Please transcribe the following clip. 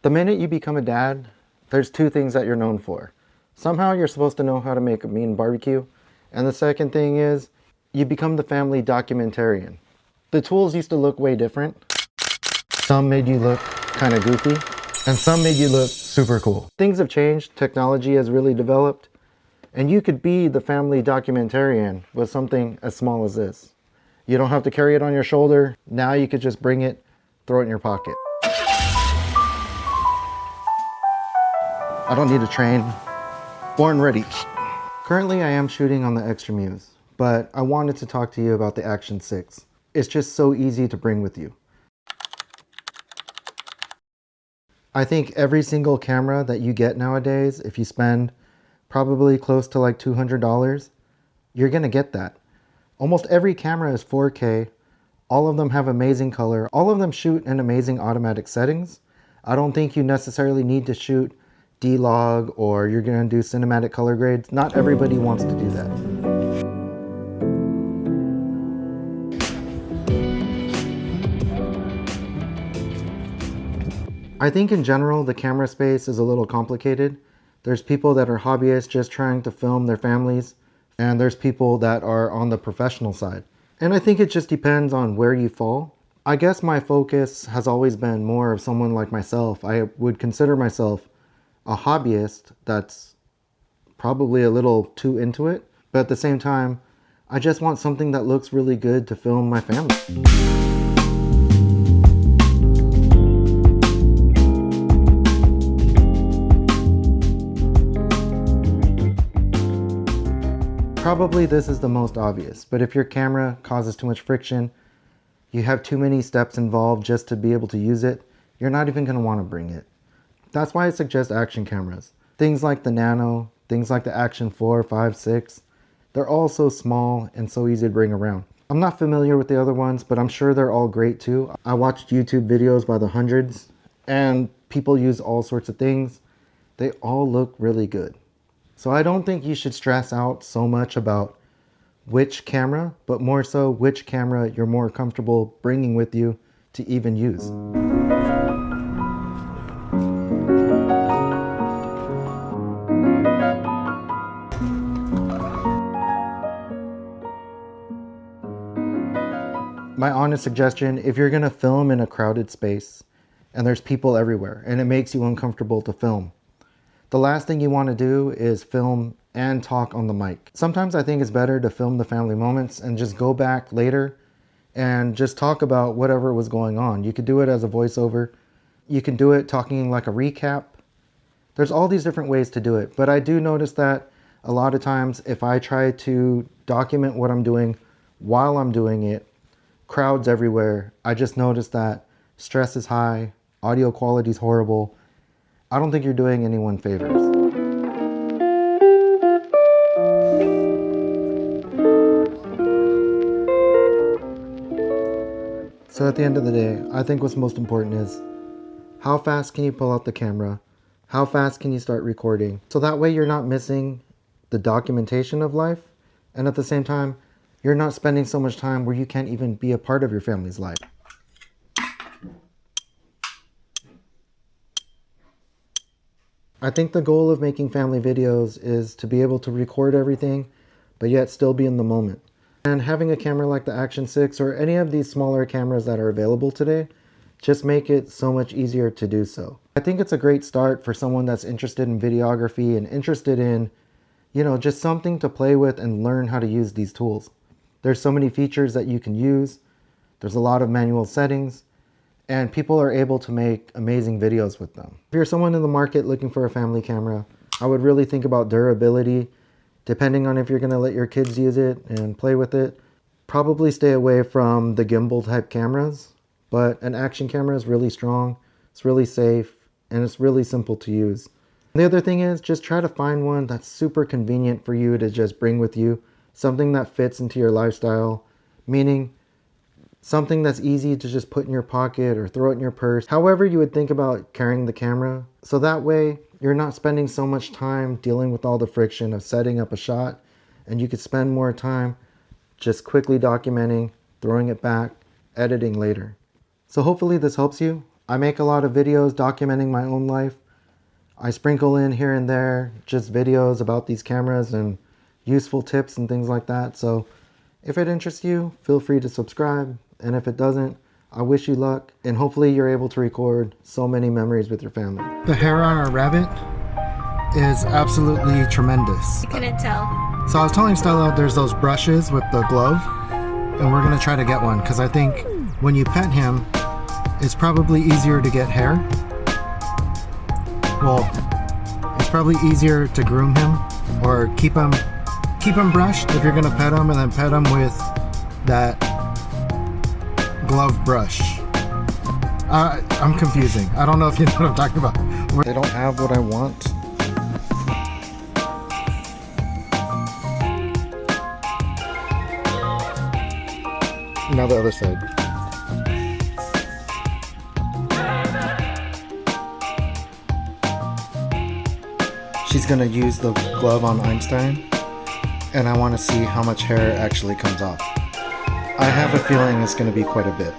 The minute you become a dad, there's two things that you're known for. Somehow you're supposed to know how to make a mean barbecue. And the second thing is you become the family documentarian. The tools used to look way different. Some made you look kind of goofy and some made you look super cool. Things have changed, technology has really developed, and you could be the family documentarian with something as small as this. You don't have to carry it on your shoulder. Now you could just bring it, throw it in your pocket. I don't need a train. Born ready. Currently I am shooting on the Extra Muse, but I wanted to talk to you about the Action 6. It's just so easy to bring with you. I think every single camera that you get nowadays, if you spend probably close to like $200, you're gonna get that. Almost every camera is 4K. All of them have amazing color. All of them shoot in amazing automatic settings. I don't think you necessarily need to shoot D-Log or you're gonna do cinematic color grades. Not everybody wants to do that. I think in general, the camera space is a little complicated. There's people that are hobbyists just trying to film their families, and there's people that are on the professional side. And I think it just depends on where you fall. I guess my focus has always been more of someone like myself. I would consider myself a hobbyist that's probably a little too into it, but at the same time, I just want something that looks really good to film my family. Probably this is the most obvious, but if your camera causes too much friction, you have too many steps involved just to be able to use it, you're not even going to want to bring it. That's why I suggest action cameras. Things like the Nano, things like the Action 4, 5, 6, they're all so small and so easy to bring around. I'm not familiar with the other ones, but I'm sure they're all great too. I watched YouTube videos by the hundreds and people use all sorts of things. They all look really good. So I don't think you should stress out so much about which camera, but more so which camera you're more comfortable bringing with you to even use. My honest suggestion, if you're gonna film in a crowded space and there's people everywhere and it makes you uncomfortable to film, the last thing you want to do is film and talk on the mic. Sometimes I think it's better to film the family moments and just go back later and just talk about whatever was going on. You could do it as a voiceover. You can do it talking like a recap. There's all these different ways to do it, but I do notice that a lot of times if I try to document what I'm doing while I'm doing it, crowds everywhere, I just noticed that stress is high, audio quality is horrible. I don't think you're doing anyone favors. So at the end of the day, I think what's most important is how fast can you pull out the camera? How fast can you start recording? So that way you're not missing the documentation of life, and at the same time, you're not spending so much time where you can't even be a part of your family's life. I think the goal of making family videos is to be able to record everything, but yet still be in the moment. And having a camera like the Action 6 or any of these smaller cameras that are available today, just make it so much easier to do so. I think it's a great start for someone that's interested in videography and interested in, just something to play with and learn how to use these tools. There's so many features that you can use. There's a lot of manual settings. And people are able to make amazing videos with them. If you're someone in the market looking for a family camera, I would really think about durability, depending on if you're gonna let your kids use it and play with it. Probably stay away from the gimbal type cameras, but an action camera is really strong, it's really safe, and it's really simple to use. And the other thing is just try to find one that's super convenient for you to just bring with you, something that fits into your lifestyle, meaning something that's easy to just put in your pocket or throw it in your purse. However you would think about carrying the camera. So that way you're not spending so much time dealing with all the friction of setting up a shot, and you could spend more time just quickly documenting, throwing it back, editing later. So hopefully this helps you. I make a lot of videos documenting my own life. I sprinkle in here and there just videos about these cameras and useful tips and things like that. So if it interests you, feel free to subscribe. And if it doesn't, I wish you luck. And hopefully you're able to record so many memories with your family. The hair on our rabbit is absolutely tremendous. You couldn't tell. So I was telling Stella there's those brushes with the glove. And we're going to try to get one because I think when you pet him, it's probably easier to get hair. Well, it's probably easier to groom him or keep him brushed if you're gonna pet him, and then pet him with that glove brush. I'm confusing. I don't know if you know what I'm talking about. They don't have what I want. Now the other side. She's gonna use the glove on Einstein, and I want to see how much hair actually comes off. I have a feeling it's gonna be quite a bit.